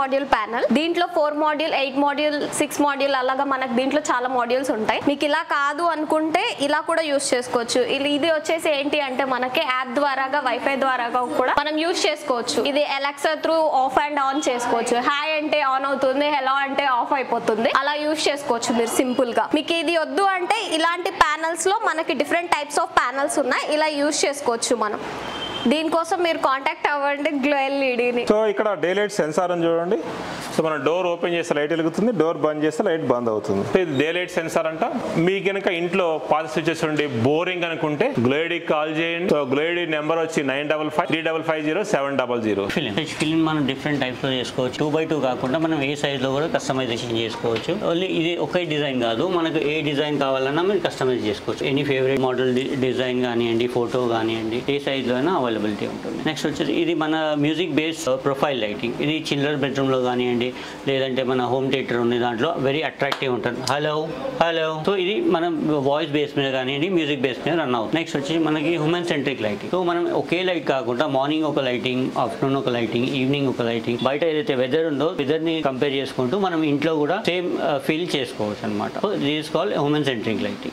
Module panel దీంట్లో 4 module 8 module 6 module అలాగా మనకు దీంట్లో చాలా మాడ్యూల్స్ ఉంటాయి. మీకు ఇలా కాదు అనుకుంటే ఇలా కూడా యూస్ చేసుకోవచ్చు. ఇది వచ్చేసి ఏంటి అంటే మనకి యాప్ ద్వారాగా వైఫై ద్వారాగా కూడా మనం యూస్ చేసుకోవచ్చు. ఇది Alexa through of and on చేసుకోవచ్చు. హాయ్ అంటే ఆన్ అవుతుంది, హలో అంటే ఆఫ్ అయిపోతుంది. అలా యూస్ చేసుకోవచ్చు మీరు సింపుల్ గా. మీకు ఇది వద్దు అంటే ఇలాంటి ప్యానల్స్ లో మనకి డిఫరెంట్ టైప్స్ ఆఫ్ ప్యానల్స్ ఉన్నాయి, ఇలా యూస్ చేసుకోవచ్చు మనం. దీనికోసం మీరు కాంటాక్ట్ అవ్వండి గ్లో ఎల్ఈడిని. సో ఇక్కడ డే లైట్ సెన్సార్ అని చూడండి. సో మనం డోర్ ఓపెన్ చేస్తే లైట్ వెలుగుతుంది, డోర్ బంద్ చేస్తే లైట్ బంద్ అవుతుంది. ఇది డే లైట్ సెన్సార్ అంట. మీకు కనుక ఇంట్లో పాత స్విచెస్ ఉండి బోరింగ్ అనుకుంటే గ్లోయిడ్ కాల్ చేయండి. సో గ్లోయిడ్ నెంబర్ వచ్చి 9553550700. ఫిల్మ్ మనం డిఫరెంట్ టైప్స్ లో చేసుకోవచ్చు. 2x2 కాకుండా మనం ఏ సైజ్ లో కూడా కస్టమైజేషన్ చేసుకోవచ్చు. ఓన్లీ ఇది ఒకే డిజైన్ కాదు, మనకు ఏ డిజైన్ కావాలన్నా మీరు కస్టమైజ్ చేసుకోవచ్చు. ఎనీ ఫేవరెట్ మోడల్ డిజైన్ కానివ్వండి, ఫోటో కానివ్వండి, ఏ సైజ్ లో అయినా అవైలబిలిటీ ఉంటుంది. నెక్స్ట్ వచ్చేసి ఇది మన మ్యూజిక్ బేస్ ప్రొఫైల్ లైటింగ్. ఇది చిల్డ్రన్ బెడ్రూమ్ లో కానివ్వండి, లేదంటే మన హోమ్ థియేటర్ ఉంది, దాంట్లో వెరీ అట్రాక్టివ్ ఉంటుంది. Hello hello. సో ఇది మనం వాయిస్ బేస్ మీద కానివ్వండి, మ్యూజిక్ బేస్ మీద రన్ అవుతుంది. నెక్స్ట్ వచ్చి మనకి హ్యూమన్ సెంట్రిక్ లైటింగ్. సో మనం ఒకే లైట్ కాకుండా మార్నింగ్ ఒక లైటింగ్, ఆఫ్టర్నూన్ ఒక లైటింగ్, ఈవినింగ్ ఒక లైటింగ్, బయట ఏదైతే వెదర్ ఉందో వెదర్ ని కంపేర్ చేసుకుంటూ మనం ఇంట్లో కూడా సేమ్ ఫీల్ చేసుకోవచ్చు అనమాట. So this call human centric lighting.